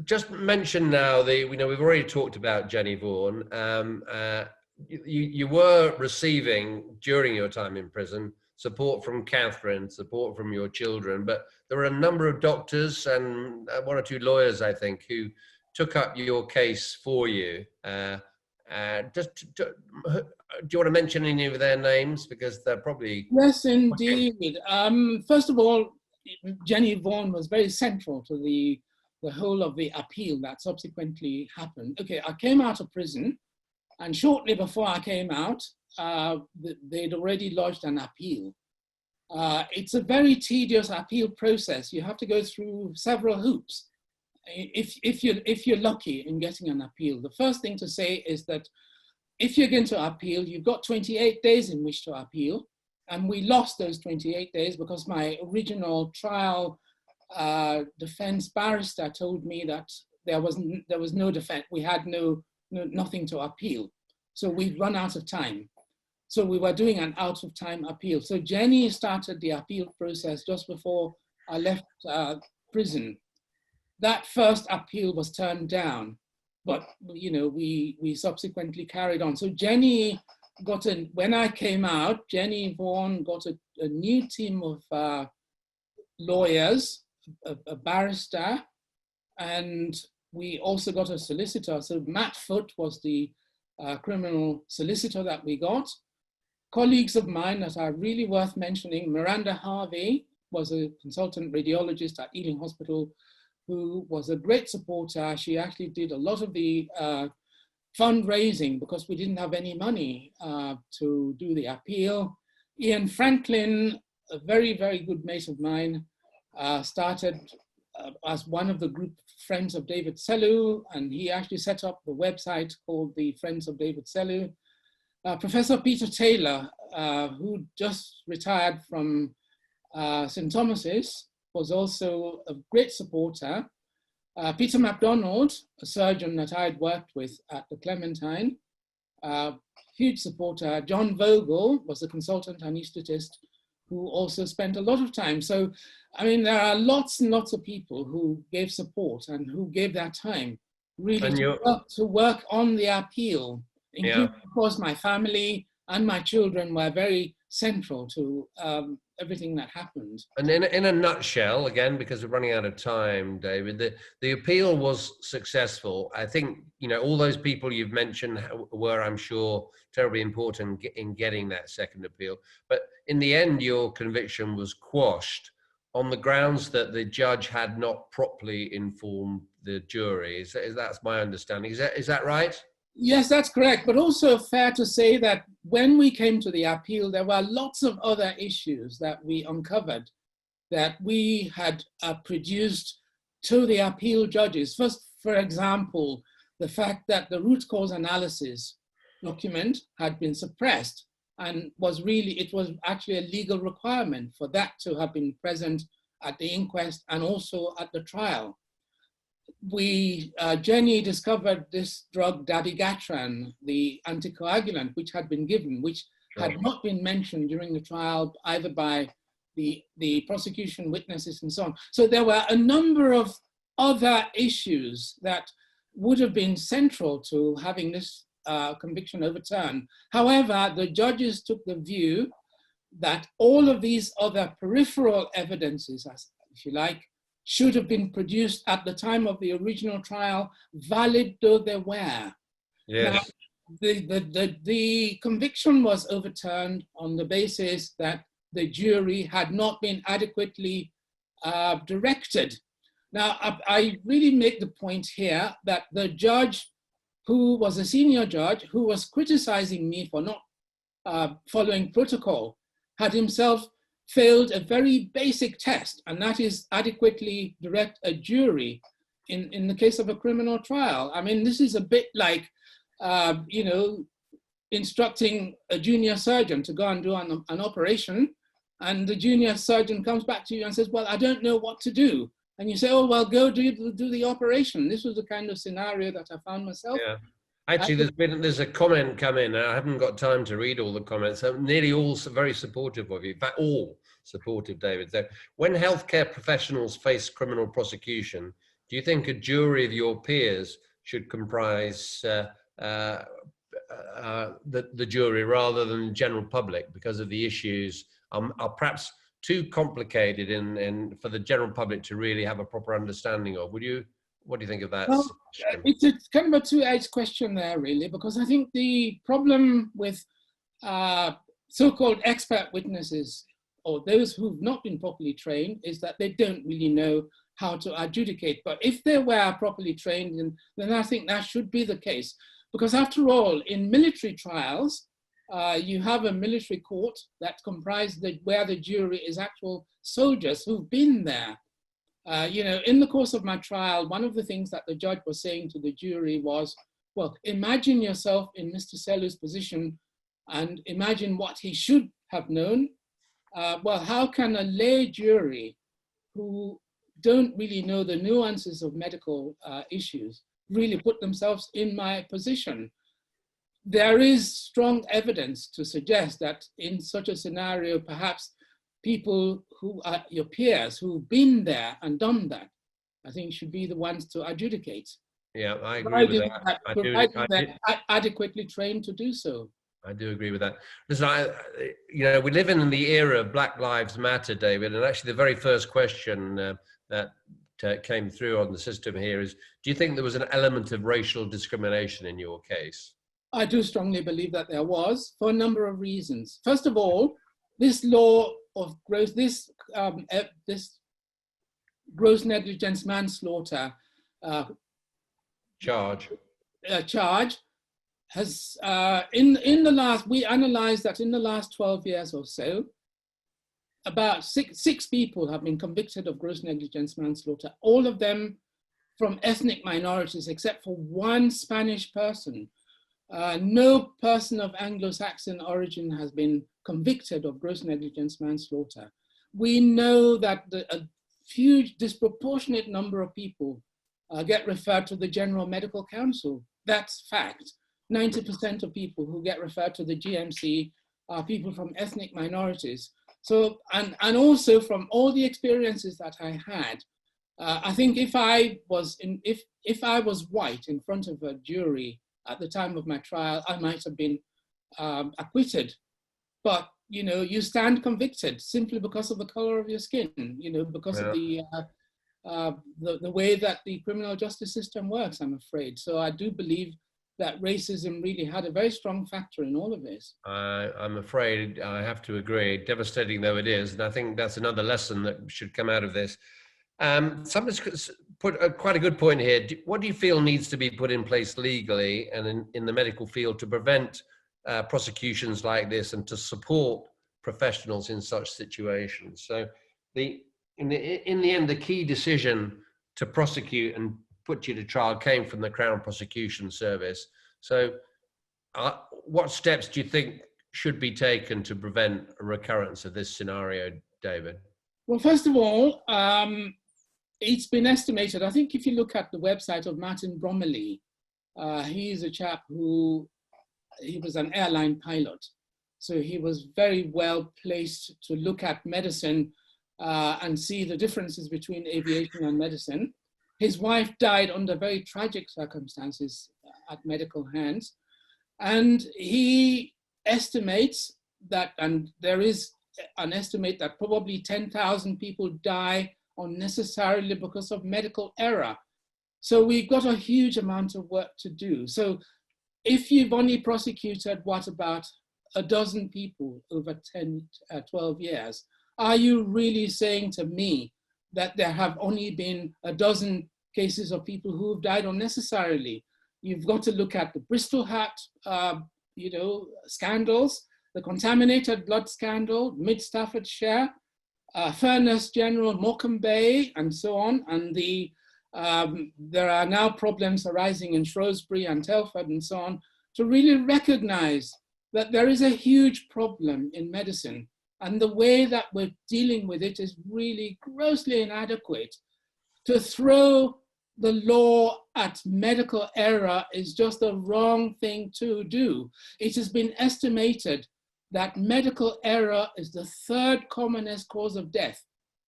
Just mention now we've already talked about Jenny Vaughan. You were receiving during your time in prison support from Catherine, support from your children, but there were a number of doctors and one or two lawyers, I think, who took up your case for you. Do you want to mention any of their names? Because they're probably... Yes, indeed. First of all, Jenny Vaughan was very central to the whole of the appeal that subsequently happened. Okay, I came out of prison, and shortly before I came out, they'd already lodged an appeal. It's a very tedious appeal process. You have to go through several hoops if you're lucky in getting an appeal. The first thing to say is that if you're going to appeal, you've got 28 days in which to appeal. And we lost those 28 days because my original trial defense barrister told me that there was no defense. We had nothing to appeal. So we'd run out of time. So we were doing an out of time appeal. So Jenny started the appeal process just before I left prison. That first appeal was turned down, but we subsequently carried on. So Jenny when I came out, Jenny Vaughan got a new team of lawyers, a barrister, and we also got a solicitor. So Matt Foote was the criminal solicitor that we got. Colleagues of mine that are really worth mentioning, Miranda Harvey was a consultant radiologist at Ealing Hospital, who was a great supporter. She actually did a lot of the fundraising because we didn't have any money to do the appeal. Ian Franklin, a very, very good mate of mine, started as one of the group Friends of David Sellu, and he actually set up the website called the Friends of David Sellu. Professor Peter Taylor, who just retired from St. Thomas's, was also a great supporter. Peter MacDonald, a surgeon that I'd worked with at the Clementine, huge supporter. John Vogel was a consultant anesthetist who also spent a lot of time. So, I mean, there are lots and lots of people who gave support and who gave their time really to work on the appeal, including, of course, my family and my children were very central to everything that happened. And in a nutshell, again, because we're running out of time, David, the appeal was successful. I think, all those people you've mentioned were, I'm sure, terribly important in getting that second appeal. But in the end, your conviction was quashed on the grounds that the judge had not properly informed the jury. That's my understanding. Is that right? Yes, that's correct. But also fair to say that when we came to the appeal, there were lots of other issues that we uncovered that we had produced to the appeal judges. First, for example, the fact that the root cause analysis document had been suppressed and it was actually a legal requirement for that to have been present at the inquest and also at the trial. Jenny discovered this drug dabigatran, the anticoagulant, which had been given, which had not been mentioned during the trial either by the prosecution witnesses and so on. So there were a number of other issues that would have been central to having this conviction overturned. However, the judges took the view that all of these other peripheral evidences, if you like, should have been produced at the time of the original trial, valid though they were. Yes. Now, the conviction was overturned on the basis that the jury had not been adequately directed. Now, I really make the point here that the judge, who was a senior judge, who was criticizing me for not following protocol, had himself failed a very basic test, and that is adequately direct a jury in the case of a criminal trial. I mean, this is a bit like, you know, instructing a junior surgeon to go and do an operation, and the junior surgeon comes back to you and says, well, I don't know what to do. And you say, oh, well, go do the operation. This was the kind of scenario that I found myself. Yeah. Actually, there's a comment come in. I haven't got time to read all the comments. Nearly all very supportive of you. In fact, all supportive, David. So when healthcare professionals face criminal prosecution, do you think a jury of your peers should comprise the jury rather than the general public, because of the issues are perhaps too complicated for the general public to really have a proper understanding of? What do you think of that? Well, it's kind of a two-edged question there, really, because I think the problem with so-called expert witnesses, or those who've not been properly trained, is that they don't really know how to adjudicate. But if they were properly trained, then I think that should be the case. Because after all, in military trials, you have a military court that comprises where the jury is actual soldiers who've been there. You know, in the course of my trial, one of the things that the judge was saying to the jury was, well, imagine yourself in Mr. Sellu's position and imagine what he should have known. Well, how can a lay jury who don't really know the nuances of medical issues really put themselves in my position? There is strong evidence to suggest that in such a scenario, perhaps people who are your peers who've been there and done that, I think should be the ones to adjudicate. Yeah, I agree with that. Provided they're adequately trained to do so. I do agree with that. Listen, you know, we live in the era of Black Lives Matter, David, and actually the very first question that came through on the system here is, do you think there was an element of racial discrimination in your case? I do strongly believe that there was, for a number of reasons. First of all, this law of this gross negligence manslaughter charge has we analyzed that in the last 12 years or so, about six people have been convicted of gross negligence manslaughter, all of them from ethnic minorities, except for one Spanish person. No person of Anglo-Saxon origin has been convicted of gross negligence manslaughter. We know that a huge disproportionate number of people get referred to the General Medical Council. That's fact. 90% of people who get referred to the GMC are people from ethnic minorities. So, and also from all the experiences that I had, I think if I was white in front of a jury at the time of my trial, I might have been acquitted. But, you know, you stand convicted simply because of the color of your skin, you know, because of the way that the criminal justice system works, I'm afraid. So I do believe that racism really had a very strong factor in all of this. I'm afraid I have to agree, devastating though it is. And I think that's another lesson that should come out of this. Somebody's put quite a good point here. What do you feel needs to be put in place legally and in the medical field to prevent prosecutions like this and to support professionals in such situations? So in the end, the key decision to prosecute and put you to trial came from the Crown Prosecution Service. So what steps do you think should be taken to prevent a recurrence of this scenario, David? Well, first of all, it's been estimated, I think if you look at the website of Martin Bromley, he's a chap he was an airline pilot. So he was very well placed to look at medicine and see the differences between aviation and medicine. His wife died under very tragic circumstances at medical hands. And he estimates that, and there is an estimate that probably 10,000 people die unnecessarily because of medical error. So we've got a huge amount of work to do. So if you've only prosecuted, what about a dozen people over 12 years? Are you really saying to me that there have only been a dozen cases of people who have died unnecessarily? You've got to look at the Bristol Heart, scandals, the contaminated blood scandal, Mid Staffordshire, Furness General, Morecambe Bay, and so on. And there are now problems arising in Shrewsbury and Telford and so on, to really recognize that there is a huge problem in medicine. And the way that we're dealing with it is really grossly inadequate. To throw the law at medical error is just the wrong thing to do. It has been estimated that medical error is the third commonest cause of death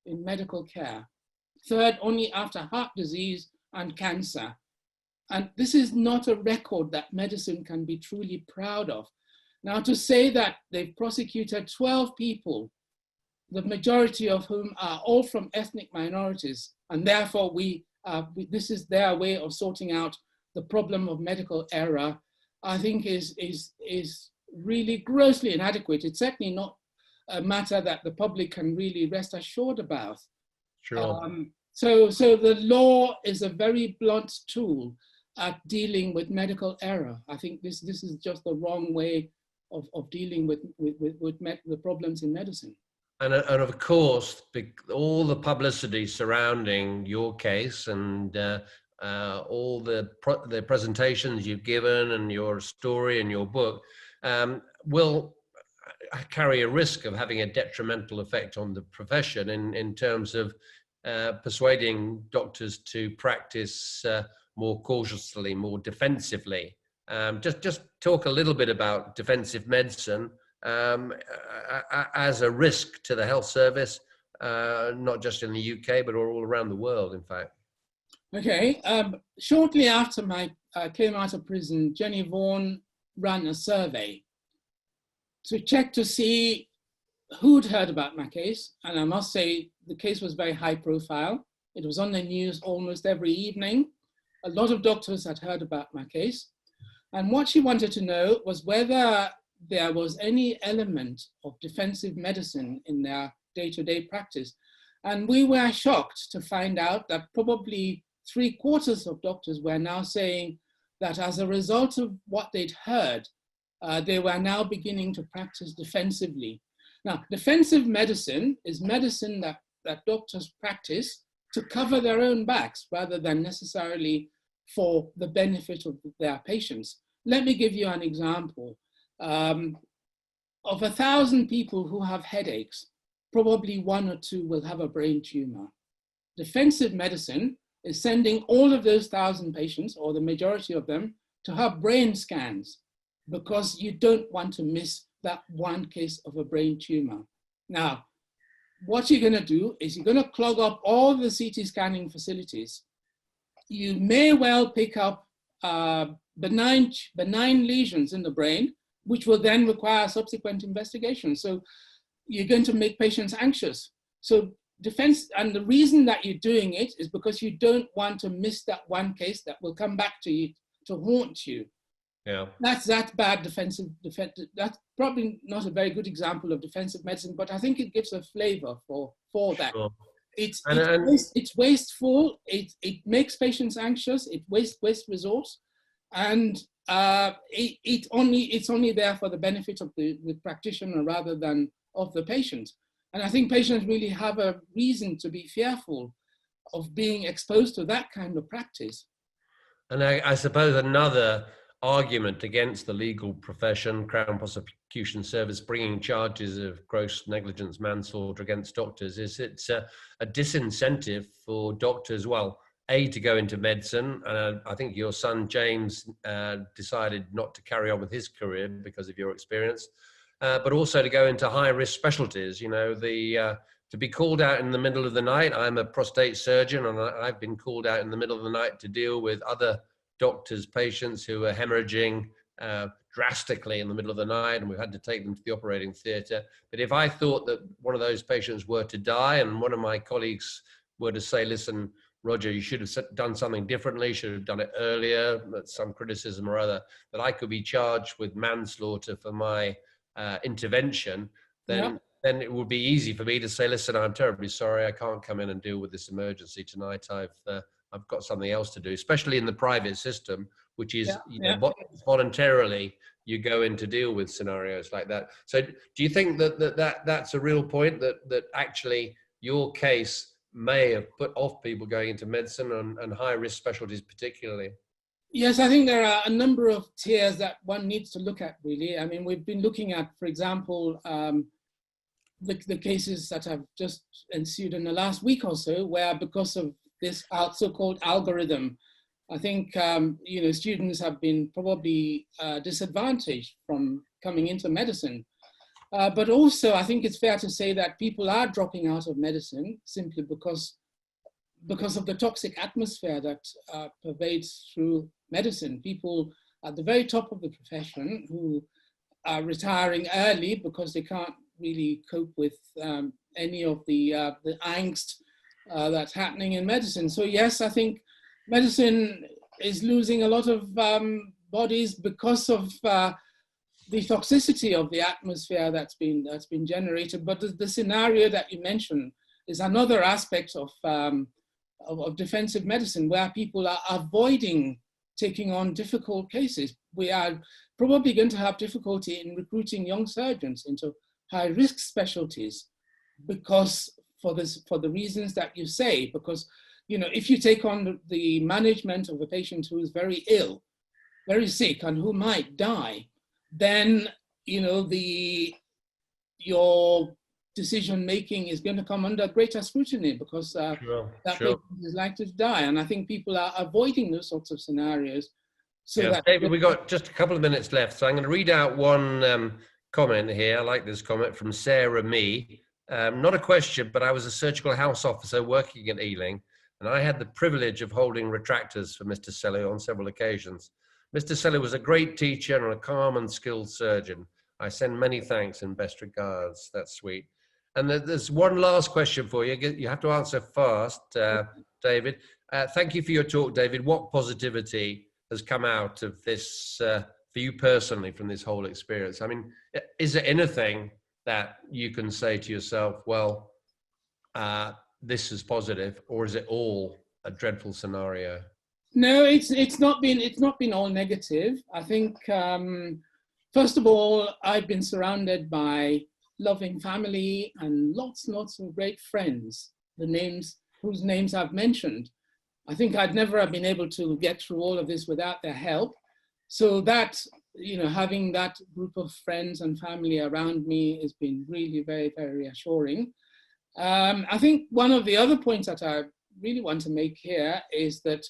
in medical care, third only after heart disease and cancer. And this is not a record that medicine can be truly proud of. Now, to say that they've prosecuted 12 people, the majority of whom are all from ethnic minorities, and therefore this is their way of sorting out the problem of medical error, I think is really grossly inadequate. It's certainly not a matter that the public can really rest assured about. Sure. So the law is a very blunt tool at dealing with medical error. I think this is just the wrong way of dealing with the problems in medicine. And of course, all the publicity surrounding your case and all the presentations you've given and your story and your book will carry a risk of having a detrimental effect on the profession in terms of persuading doctors to practice more cautiously, more defensively. Just talk a little bit about defensive medicine as a risk to the health service, not just in the UK, but all around the world, in fact. Okay. Shortly after I came out of prison, Jenny Vaughan ran a survey to check to see who'd heard about my case. And I must say, the case was very high profile. It was on the news almost every evening. A lot of doctors had heard about my case. And what she wanted to know was whether there was any element of defensive medicine in their day-to-day practice. And we were shocked to find out that probably 3/4 of doctors were now saying that as a result of what they'd heard, they were now beginning to practice defensively. Now, defensive medicine is medicine that doctors practice to cover their own backs rather than necessarily for the benefit of their patients. Let me give you an example. Of 1,000 people who have headaches, probably 1 or 2 will have a brain tumor. Defensive medicine is sending all of those 1,000 patients, or the majority of them, to have brain scans because you don't want to miss that one case of a brain tumor. Now, what you're going to do is you're going to clog up all the CT scanning facilities. You may well pick up benign lesions in the brain, which will then require subsequent investigation. So you're going to make patients anxious. So defense, and the reason that you're doing it is because you don't want to miss that one case that will come back to you to haunt you. Yeah, that's bad defensive. That's probably not a very good example of defensive medicine, but I think it gives a flavor for that. Sure. It's wasteful. It makes patients anxious. It wastes resource, and it's only there for the benefit of the practitioner rather than of the patient. And I think patients really have a reason to be fearful of being exposed to that kind of practice. And I suppose another argument against the legal profession, Crown Prosecution Service bringing charges of gross negligence manslaughter against doctors is it's a disincentive for doctors, well, A, to go into medicine. I think your son, James, decided not to carry on with his career because of your experience, but also to go into high-risk specialties. You know, to be called out in the middle of the night. I'm a prostate surgeon, and I've been called out in the middle of the night to deal with other doctors' patients who are hemorrhaging drastically in the middle of the night, and we've had to take them to the operating theatre. But if I thought that one of those patients were to die, and one of my colleagues were to say, listen, Roger, you should have done something differently, should have done it earlier, some criticism or other, that I could be charged with manslaughter for my intervention, then it would be easy for me to say, listen, I'm terribly sorry, I can't come in and deal with this emergency tonight. I've got something else to do, especially in the private system, which is voluntarily you go in to deal with scenarios like that. So do you think that's a real point, that actually your case may have put off people going into medicine and high risk specialties particularly? Yes, I think there are a number of tiers that one needs to look at, really. I mean, we've been looking at, for example, the cases that have just ensued in the last week or so, where because of this so-called algorithm, I think students have been probably disadvantaged from coming into medicine. But also, I think it's fair to say that people are dropping out of medicine simply because of the toxic atmosphere that pervades through medicine. People at the very top of the profession who are retiring early because they can't really cope with any of the angst that's happening in medicine. So yes, I think medicine is losing a lot of bodies because of the toxicity of the atmosphere that's been generated. But the scenario that you mentioned is another aspect of defensive medicine, where people are avoiding taking on difficult cases. We are probably going to have difficulty in recruiting young surgeons into high-risk specialties because for the reasons that you say, because if you take on the management of a patient who is very ill, very sick, and who might die, then your decision making is going to come under greater scrutiny because that patient is likely to die. And I think people are avoiding those sorts of scenarios. So David, we've got just a couple of minutes left, so I'm going to read out one comment here. I like this comment from Sarah Me. Not a question, but I was a surgical house officer working at Ealing, and I had the privilege of holding retractors for Mr. Sellu on several occasions. Mr. Sellu was a great teacher and a calm and skilled surgeon. I send many thanks and best regards. That's sweet. And there's one last question for you. You have to answer fast, David. Thank you for your talk, David. What positivity has come out of this for you personally from this whole experience? I mean, is there anything that you can say to yourself, well, this is positive, or is it all a dreadful scenario? No, it's not been all negative. I think first of all, I've been surrounded by loving family and lots of great friends, whose names I've mentioned. I think I'd never have been able to get through all of this without their help. So that, having that group of friends and family around me has been really very, very reassuring. I think one of the other points that I really want to make here is that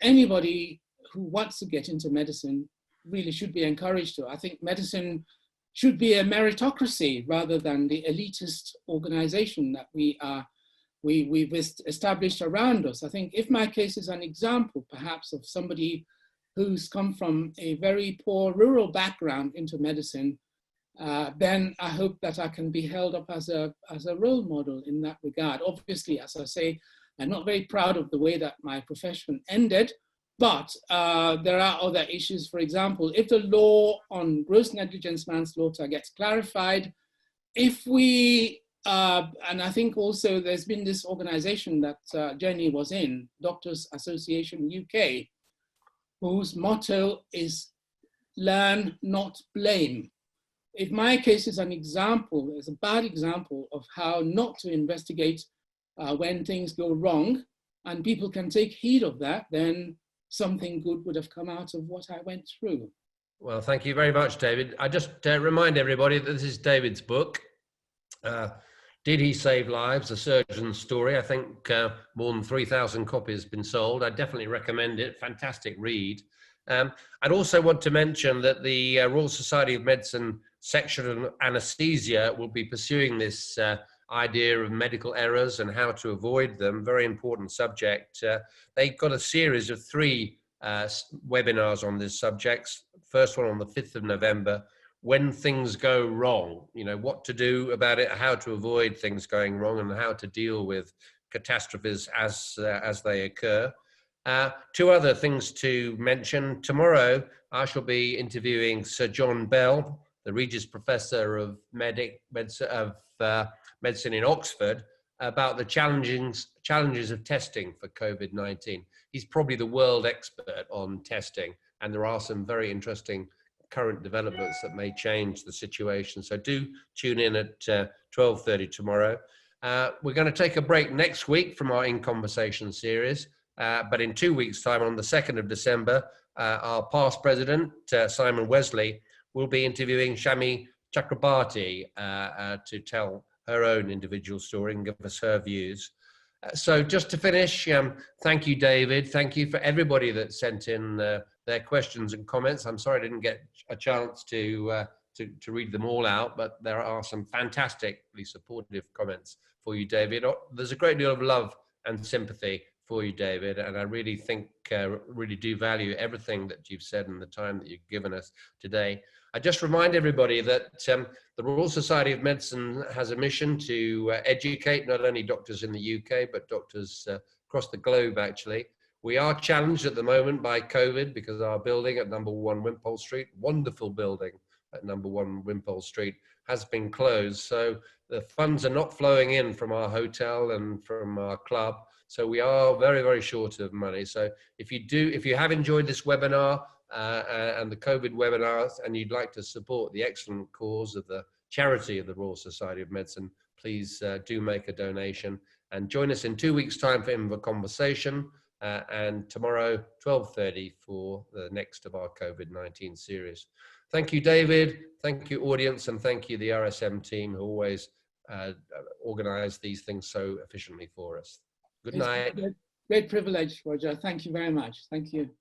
anybody who wants to get into medicine really should be encouraged to. I think medicine should be a meritocracy rather than the elitist organization that we've established around us. I think if my case is an example, perhaps, of somebody who's come from a very poor rural background into medicine, then I hope that I can be held up as a role model in that regard. Obviously, as I say, I'm not very proud of the way that my profession ended, but there are other issues. For example, if the law on gross negligence manslaughter gets clarified, if we, and I think also there's been this organization that Jenny was in, Doctors Association UK, whose motto is learn, not blame. If my case is an example, is a bad example of how not to investigate when things go wrong, and people can take heed of that, then something good would have come out of what I went through. Well, thank you very much, David. I just remind everybody that this is David's book. Did He Save Lives? A Surgeon's Story. I think more than 3,000 copies have been sold. I definitely recommend it. Fantastic read. I'd also want to mention that the Royal Society of Medicine section of anaesthesia will be pursuing this idea of medical errors and how to avoid them. Very important subject. They've got a series of 3 webinars on this subject. First one on the 5th of November, when things go wrong, you know, what to do about it, how to avoid things going wrong, and how to deal with catastrophes as they occur. 2 other things to mention. Tomorrow, I shall be interviewing Sir John Bell, the Regius Professor of Medicine in Oxford, about the challenges of testing for COVID-19. He's probably the world expert on testing, and there are some very interesting current developments that may change the situation. So do tune in at 12:30 tomorrow. We're going to take a break next week from our In Conversation series, but in 2 weeks' time, on the 2nd of December, our past president, Simon Wesley, will be interviewing Shami Chakrabarti to tell her own individual story and give us her views. So just to finish, thank you, David. Thank you for everybody that sent in their questions and comments. I'm sorry I didn't get a chance to read them all out, but there are some fantastically supportive comments for you, David. There's a great deal of love and sympathy for you, David, and I really think, really do value everything that you've said and the time that you've given us today. I just remind everybody that the Royal Society of Medicine has a mission to educate not only doctors in the UK, but doctors across the globe, actually. We are challenged at the moment by COVID because our building at number 1 Wimpole Street, wonderful building at number 1 Wimpole Street, has been closed. So the funds are not flowing in from our hotel and from our club. So we are very, very short of money. So if you have enjoyed this webinar and the COVID webinars, and you'd like to support the excellent cause of the charity of the Royal Society of Medicine, please do make a donation and join us in 2 weeks' time for In Conversation, and tomorrow 12:30 for the next of our COVID-19 series. Thank you, David. Thank you, audience, and thank you, the RSM team, who always organize these things so efficiently for us. Good night. Great privilege, Roger. Thank you very much. Thank you.